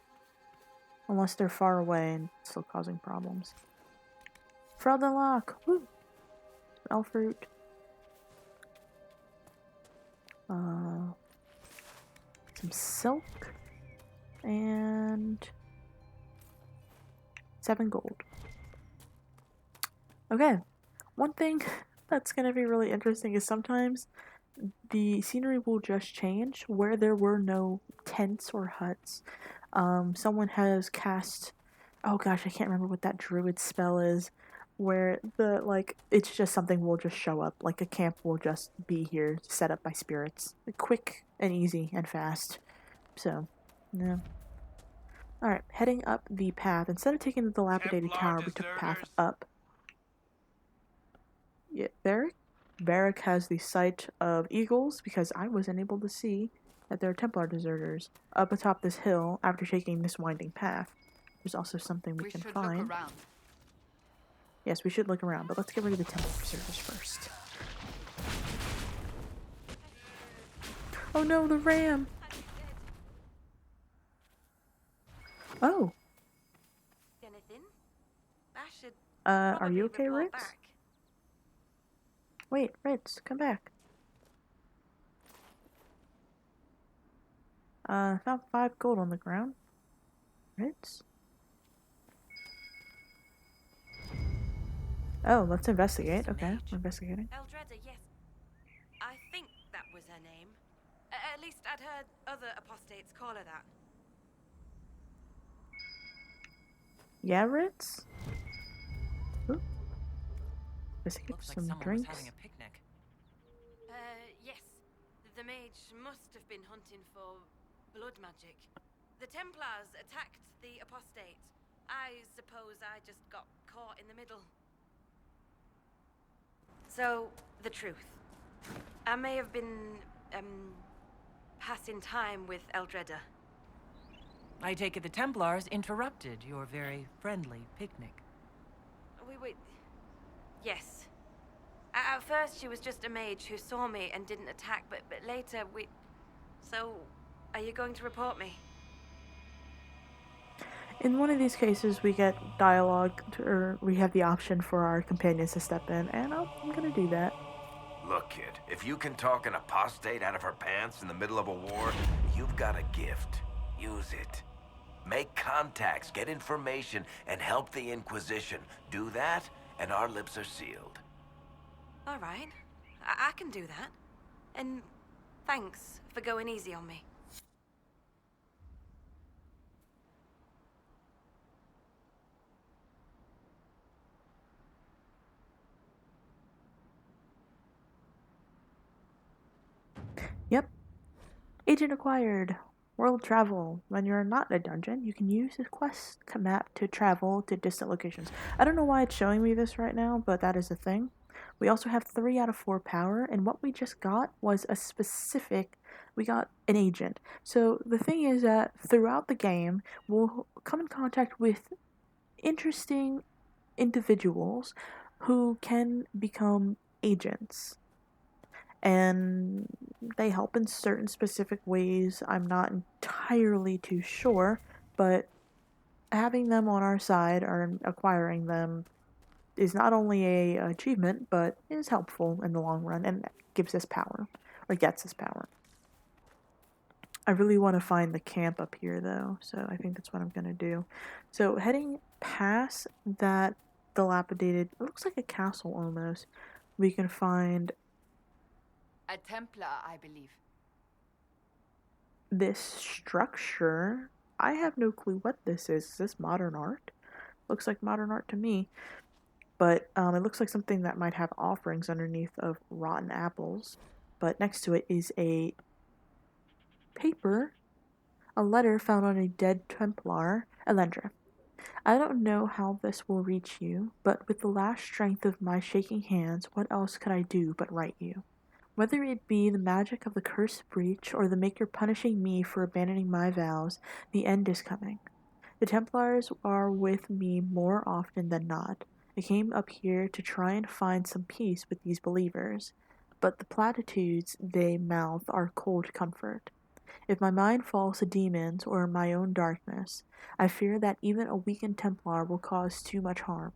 S1: Unless they're far away and still causing problems. Fraudenlock! Woo! Spell fruit. Some silk. And 7 gold. Okay. One thing that's gonna be really interesting is sometimes the scenery will just change where there were no tents or huts. Someone has cast, oh gosh, I can't remember what that druid spell is, where it's just something will just show up, like a camp will just be here, set up by spirits. Quick and easy and fast. So, yeah. Alright, heading up the path. Instead of taking the dilapidated tower, we took the path up. Yeah, Varric has the sight of eagles because I wasn't able to see that there are Templar deserters up atop this hill after taking this winding path. There's also something we can find.
S9: Look around.
S1: Yes, we should look around, but let's get rid of the Templar deserters first. Oh no, the ram! Oh!
S12: Anything? I should
S1: Are you okay, Ritz?
S12: back.
S1: Wait, Ritz, come back. Found 5 gold on the ground. Ritz? Oh, let's investigate. Okay, we're investigating.
S12: Eldreda, yes. I think that was her name. At least I'd heard other apostates call her that.
S1: Yeah, Ritz? Ooh. Investigate
S4: Looks like
S1: some
S4: someone
S1: drinks.
S4: was having a picnic.
S12: Yes. The mage must have been hunting for blood magic. The Templars attacked the apostate. I suppose I just got caught in the middle. So, the truth. I may have been, passing time with Eldreda.
S4: I take it the Templars interrupted your very friendly picnic.
S12: We yes. At first she was just a mage who saw me and didn't attack, but later we... So, are you going to report me?
S1: In one of these cases, we get dialogue, or we have the option for our companions to step in, and I'm gonna do that.
S8: Look, kid, if you can talk an apostate out of her pants in the middle of a war, you've got a gift. Use it. Make contacts, get information, and help the Inquisition. Do that, and our lips are sealed.
S12: All right. I can do that. And thanks for going easy on me.
S1: Yep. Agent acquired. World travel. When you're not in a dungeon, you can use the quest map to travel to distant locations. I don't know why it's showing me this right now, but that is a thing. We also have 3 out of 4 power, and what we just got was we got an agent. So the thing is that throughout the game, we'll come in contact with interesting individuals who can become agents. And they help in certain specific ways. I'm not entirely too sure, but having them on our side or acquiring them is not only a achievement, but is helpful in the long run and gives us power, or gets us power. I really want to find the camp up here, though, so I think that's what I'm going to do. So heading past that dilapidated, it looks like a castle almost, we can find
S9: A Templar, I believe.
S1: this structure. I have no clue what this is. Is this modern art? Looks like modern art to me. But it looks like something that might have offerings underneath of rotten apples. But next to it is a paper, a letter found on a dead Templar, Elendra. I don't know how this will reach you, but with the last strength of my shaking hands, what else could I do but write you? Whether it be the magic of the cursed breach or the Maker punishing me for abandoning my vows, the end is coming. The Templars are with me more often than not. I came up here to try and find some peace with these believers, but the platitudes they mouth are cold comfort. If my mind falls to demons or my own darkness, I fear that even a weakened Templar will cause too much harm.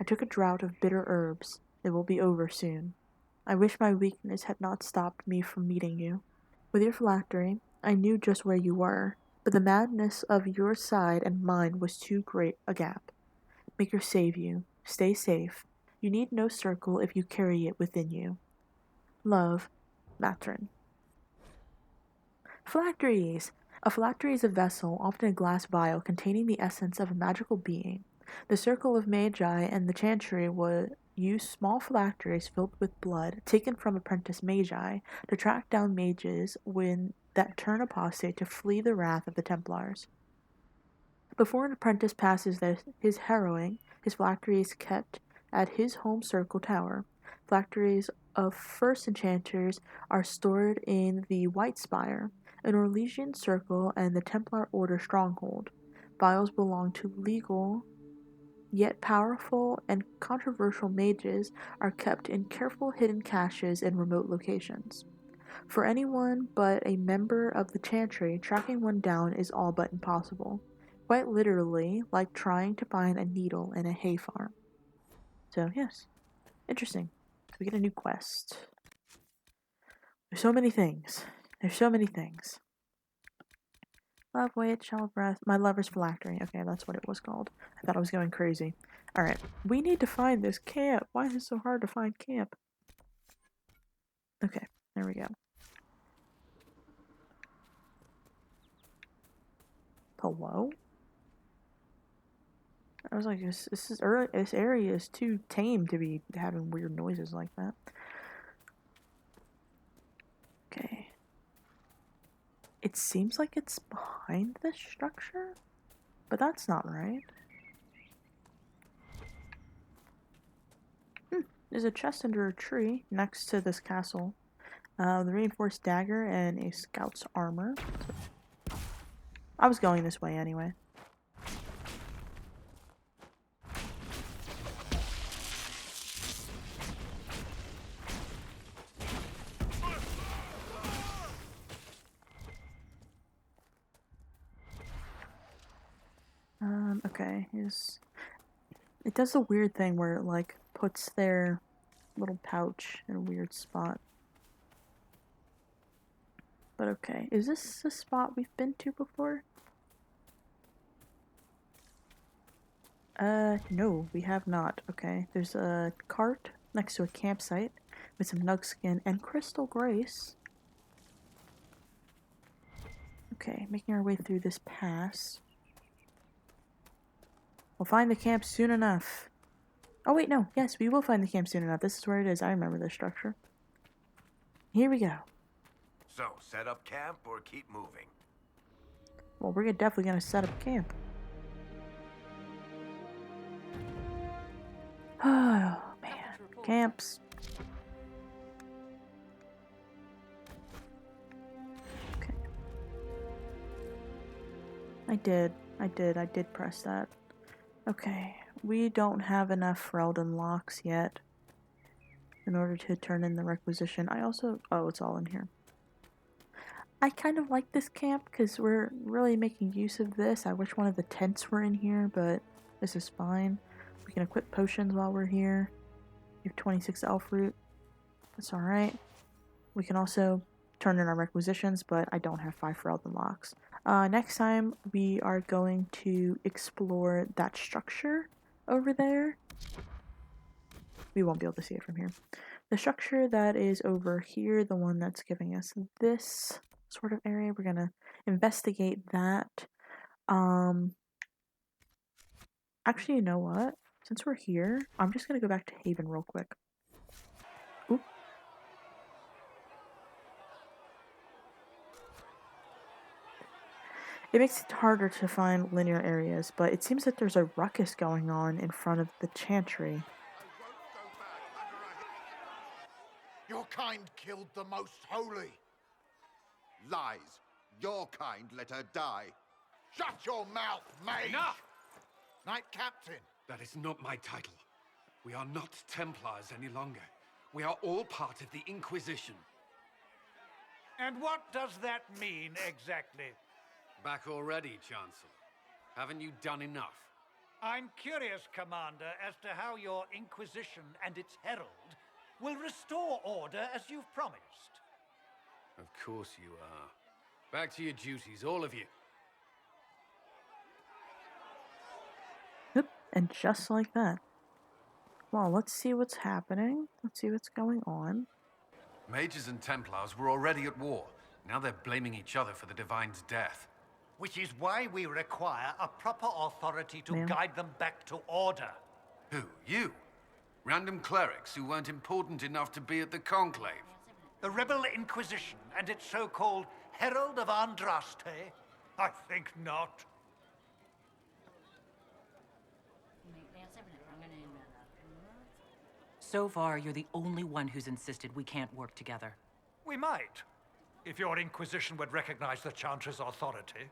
S1: I took a draught of bitter herbs. It will be over soon. I wish my weakness had not stopped me from meeting you. With your phylactery, I knew just where you were, but the madness of your side and mine was too great a gap. Maker save you. Stay safe. You need no circle if you carry it within you. Love, Matron. Phylacteries. A phylactery is a vessel, often a glass vial, containing the essence of a magical being. The Circle of Magi and the Chantry would use small phylacteries filled with blood, taken from apprentice magi, to track down mages when that turn apostate to flee the wrath of the Templars. Before an apprentice passes his harrowing, his phylactery is kept at his home circle tower. Phylacteries of first enchanters are stored in the White Spire, an Orlesian circle and the Templar Order stronghold. Vials belong to legal, yet powerful and controversial mages are kept in careful hidden caches in remote locations. For anyone but a member of the Chantry, tracking one down is all but impossible. Quite literally, like trying to find a needle in a hay farm. So, yes. Interesting. We get a new quest. There's so many things. There's so many things. Love, wait, shallow breath. My lover's phylactery. Okay, that's what it was called. I thought I was going crazy. Alright, we need to find this camp. Why is it so hard to find camp? Okay, there we go. Hello? I was like, this area is too tame to be having weird noises like that. Okay. It seems like it's behind this structure, but that's not right. There's a chest under a tree next to this castle. The reinforced dagger and a scout's armor. So I was going this way anyway. Okay, it does the weird thing where it, like, puts their little pouch in a weird spot. But okay, is this a spot we've been to before? No, we have not. Okay, there's a cart next to a campsite with some nugskin and crystal grace. Okay, making our way through this pass. We'll find the camp soon enough. Oh wait, no. Yes, we will find the camp soon enough. This is where it is. I remember this structure. Here we go.
S8: So, set up camp or keep moving?
S1: Well, we're definitely gonna set up camp. Oh, man. Camps. Okay. I did press that. Okay, we don't have enough Ferelden locks yet in order to turn in the requisition. Oh, it's all in here. I kind of like this camp because we're really making use of this. I wish one of the tents were in here, but this is fine. We can equip potions while we're here. We have 26 elf root. That's alright. We can also turn in our requisitions, but I don't have 5 Ferelden locks. Next time, we are going to explore that structure over there. We won't be able to see it from here. The structure that is over here, the one that's giving us this sort of area, we're gonna investigate that. Actually, you know what? Since we're here, I'm just gonna go back to Haven real quick. Oop. It makes it harder to find linear areas, but it seems that there's a ruckus going on in front of the chantry.
S13: Your kind killed the most holy.
S14: Lies. Your kind let her die.
S13: Shut your mouth, mage!
S2: Enough!
S13: Knight Captain.
S15: That is not my title. We are not Templars any longer. We are all part of the Inquisition.
S16: And what does that mean, exactly?
S15: Back already, Chancellor. Haven't you done enough?
S16: I'm curious, Commander, as to how your Inquisition and its herald will restore order as you've promised.
S15: Of course you are. Back to your duties, all of you.
S1: Yep, and just like that. Well, let's see what's happening. Let's see what's going on.
S15: Mages and Templars were already at war. Now they're blaming each other for the Divine's death.
S16: Which is why we require a proper authority to guide them back to order.
S15: Who? You? Random clerics who weren't important enough to be at the Conclave?
S16: The Rebel Inquisition and its so-called Herald of Andraste? I think not.
S4: So far, you're the only one who's insisted we can't work together.
S16: We might, if your Inquisition would recognize the Chantry's authority.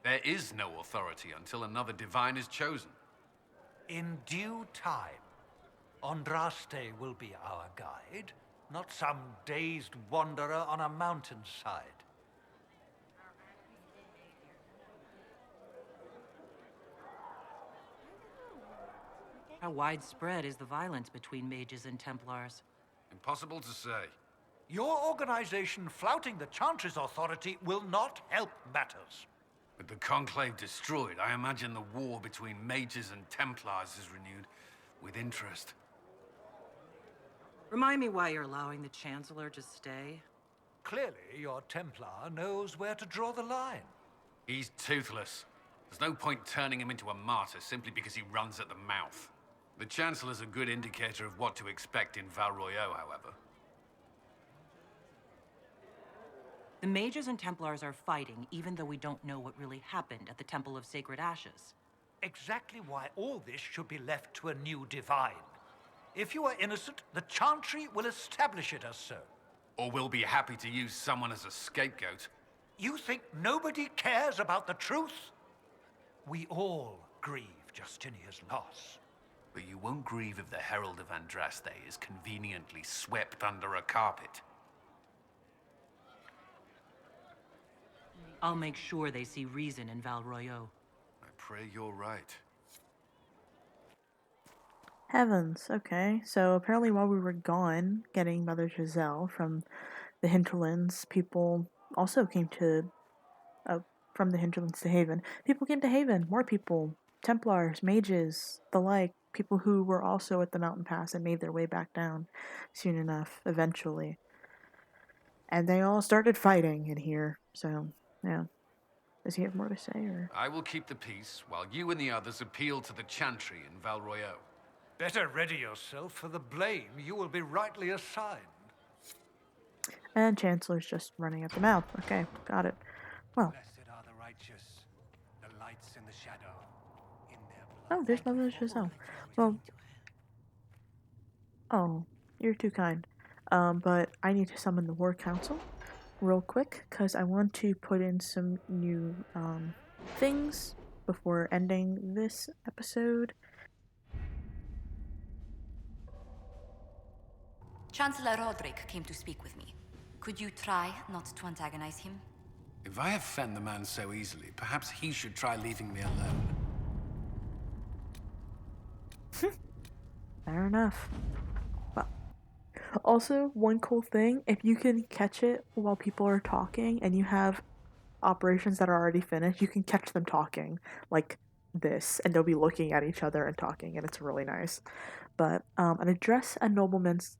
S15: There is no authority until another Divine is chosen.
S16: In due time, Andraste will be our guide, not some dazed wanderer on a mountainside.
S4: How widespread is the violence between mages and Templars?
S15: Impossible to say.
S16: Your organization flouting the Chantry's authority will not help matters.
S15: With the Conclave destroyed, I imagine the war between mages and Templars is renewed with interest.
S4: Remind me why you're allowing the Chancellor to stay.
S16: Clearly, your Templar knows where to draw the line.
S15: He's toothless. There's no point turning him into a martyr simply because he runs at the mouth. The Chancellor's a good indicator of what to expect in Val Royeaux, however.
S4: The mages and Templars are fighting, even though we don't know what really happened at the Temple of Sacred Ashes.
S16: Exactly why all this should be left to a new Divine. If you are innocent, the Chantry will establish it as so.
S15: Or we'll be happy to use someone as a scapegoat.
S16: You think nobody cares about the truth? We all grieve Justinia's loss.
S15: But you won't grieve if the Herald of Andraste is conveniently swept under a carpet.
S4: I'll make sure they see reason in Val Royeaux.
S15: I pray you're right.
S1: Heavens, okay. So apparently while we were gone getting Mother Giselle from the Hinterlands, people also came to, from the Hinterlands to Haven. People came to Haven, more people, Templars, mages, the like, people who were also at the mountain pass and made their way back down soon enough, eventually. And they all started fighting in here, so, yeah. Does he have more to say, or?
S15: I will keep the peace, while you and the others appeal to the Chantry in Val Royeaux.
S16: Better ready yourself for the blame you will be rightly assigned.
S1: And Chancellor's just running at the mouth. Okay, got it. Well.
S17: Blessed are the righteous, the lights in the shadow. In their blood.
S1: Oh, there's Mother Giselle. Well. Oh, you're too kind. But I need to summon the War Council real quick, because I want to put in some new, things before ending this episode.
S18: Chancellor Roderick came to speak with me. Could you try not to antagonize him?
S15: If I offend the man so easily, perhaps he should try leaving me alone.
S1: Fair enough. Well, also, one cool thing, if you can catch it while people are talking and you have operations that are already finished, you can catch them talking like this, and they'll be looking at each other and talking, and it's really nice. But address a nobleman's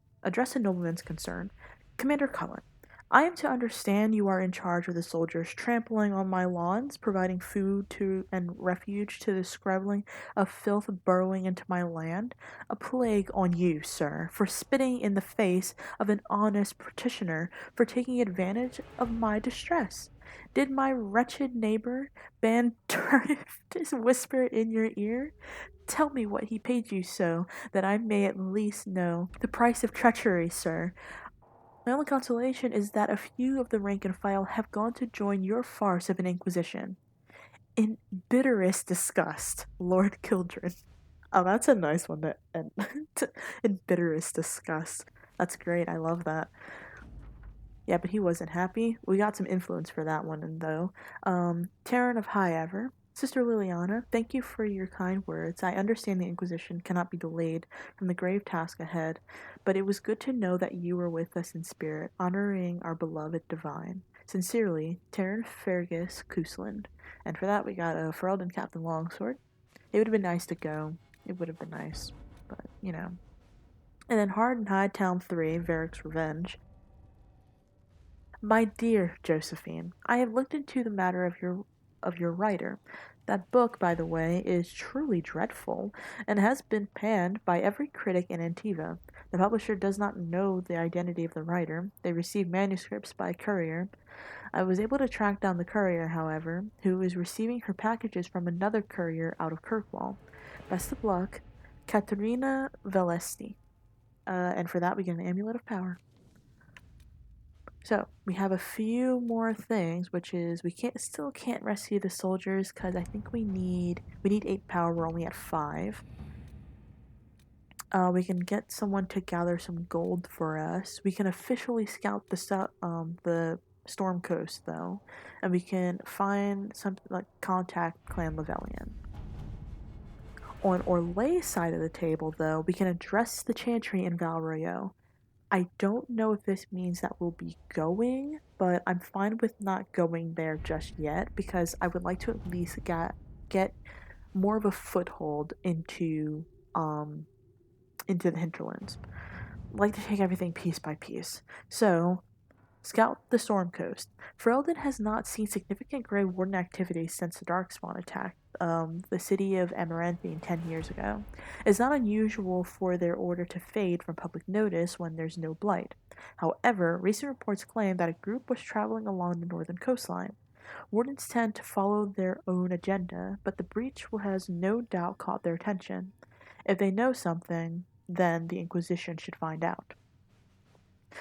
S1: concern. Commander Cullen, I am to understand you are in charge of the soldiers trampling on my lawns, providing food to and refuge to the scrabbling of filth burrowing into my land. A plague on you, sir, for spitting in the face of an honest petitioner, for taking advantage of my distress. Did my wretched neighbor, Bantariftis, whisper in your ear? Tell me what he paid you so, that I may at least know the price of treachery, sir. My only consolation is that a few of the rank and file have gone to join your farce of an Inquisition. In bitterest disgust, Lord Kildren. Oh, that's a nice one to end. In bitterest disgust. That's great, I love that. Yeah, but he wasn't happy. We got some influence for that one, though. Terran of Highever. Sister Liliana, thank you for your kind words. I understand the Inquisition cannot be delayed from the grave task ahead, but it was good to know that you were with us in spirit, honoring our beloved divine. Sincerely, Terran Fergus Cousland. And for that, we got Fereld and Captain Longsword. It would have been nice to go. It would have been nice, but, you know. And then Hard and High Town 3, Varric's Revenge. My dear Josephine, I have looked into the matter of your writer. That book, by the way, is truly dreadful, and has been panned by every critic in Antiva. The publisher does not know the identity of the writer. They receive manuscripts by courier. I was able to track down the courier, however, who is receiving her packages from another courier out of Kirkwall. Best of luck, Katerina Velesti. And for that, we get an Amulet of Power. So we have a few more things, which is we still can't rescue the soldiers because I think we need 8 power. We're only at 5. We can get someone to gather some gold for us. We can officially scout the Storm Coast though, and we can find something like contact Clan Lavellian. On Orlay's side of the table, though, we can address the Chantry in Val Royeaux. I don't know if this means that we'll be going, but I'm fine with not going there just yet because I would like to at least get more of a foothold into the Hinterlands. I'd like to take everything piece by piece. So, scout the Storm Coast. Ferelden has not seen significant Grey Warden activity since the Darkspawn attack the city of Amaranthine 10 years ago. It's not unusual for their order to fade from public notice when there's no blight. However, recent reports claim that a group was traveling along the northern coastline. Wardens tend to follow their own agenda, but the breach has no doubt caught their attention. If they know something, then the Inquisition should find out.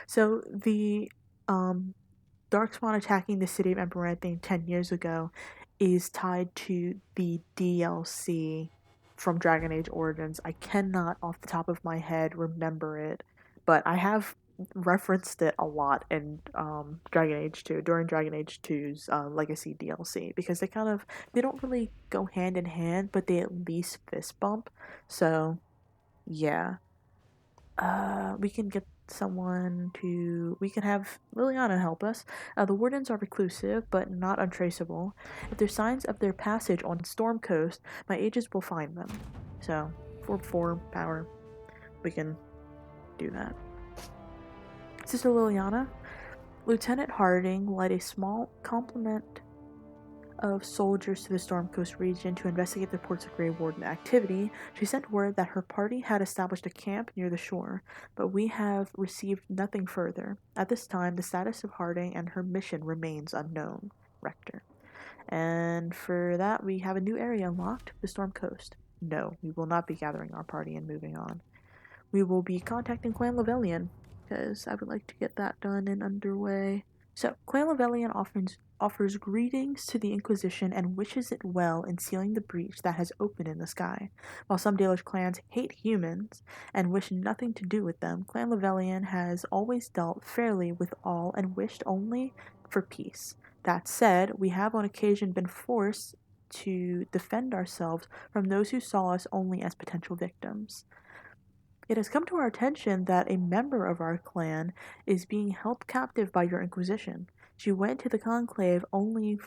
S1: So the Darkspawn attacking the city of Amaranthine 10 years ago is tied to the DLC from Dragon Age Origins. I cannot, off the top of my head, remember it, but I have referenced it a lot in Dragon Age 2, during Dragon Age 2's Legacy DLC, because they don't really go hand in hand, but they at least fist bump. So, yeah. We can get we can have Liliana help us. The wardens are reclusive, but not untraceable. If there's signs of their passage on Storm Coast, my agents will find them. So, for 4 power, we can do that. Sister Liliana, Lieutenant Harding led a small complement of soldiers to the Storm Coast region to investigate the reports of Grey Warden activity. She sent word that her party had established a camp near the shore, but we have received nothing further. At this time, the status of Harding and her mission remains unknown. Rector. And for that, we have a new area unlocked, the Storm Coast. No, we will not be gathering our party and moving on. We will be contacting Clan Lavellian, because I would like to get that done and underway. So, Clan Lavellian offers greetings to the Inquisition and wishes it well in sealing the breach that has opened in the sky. While some Dalish clans hate humans and wish nothing to do with them, Clan Lavellian has always dealt fairly with all and wished only for peace. That said, we have on occasion been forced to defend ourselves from those who saw us only as potential victims. It has come to our attention that a member of our clan is being held captive by your Inquisition. She went to the Conclave only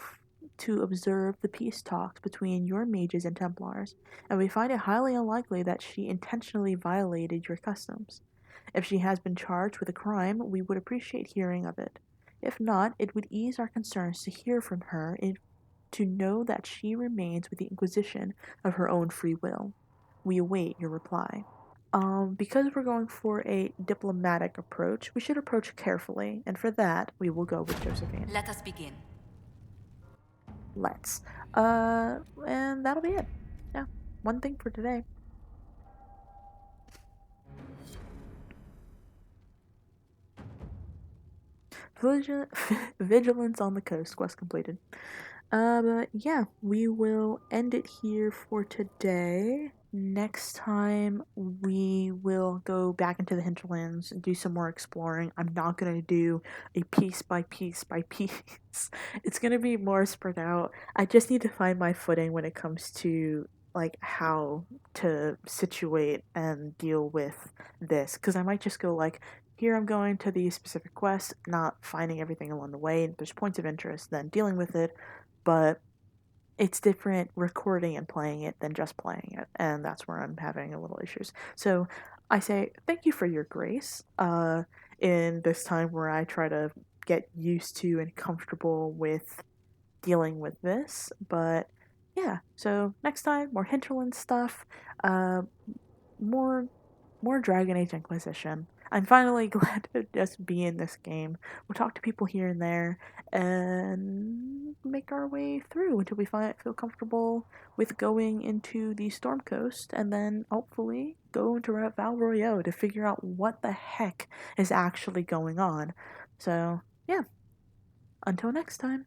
S1: to observe the peace talks between your mages and Templars, and we find it highly unlikely that she intentionally violated your customs. If she has been charged with a crime, we would appreciate hearing of it. If not, it would ease our concerns to hear from her and to know that she remains with the Inquisition of her own free will. We await your reply. Because we're going for a diplomatic approach, we should approach carefully, and for that, we will go with Josephine.
S18: Let us begin.
S1: let's. And that'll be it. Yeah, one thing for today. Vigilance on the coast, quest completed. But yeah, we will end it here for today. Next time, we will go back into the hinterlands and do some more exploring. I'm not gonna do a piece by piece by piece. It's gonna be more spread out. I just need to find my footing when it comes to like how to situate and deal with this, because I might just go like, here I'm going to the specific quest, not finding everything along the way. There's points of interest, then dealing with it, but it's different recording and playing it than just playing it, and that's where I'm having a little issues. So I say thank you for your grace in this time where I try to get used to and comfortable with dealing with this. But yeah, so next time, more Hinterland stuff, uh, more Dragon Age Inquisition. I'm finally glad to just be in this game. We'll talk to people here and there and make our way through until we feel comfortable with going into the Storm Coast, and then hopefully go into Val Royeaux to figure out what the heck is actually going on. So, yeah. Until next time.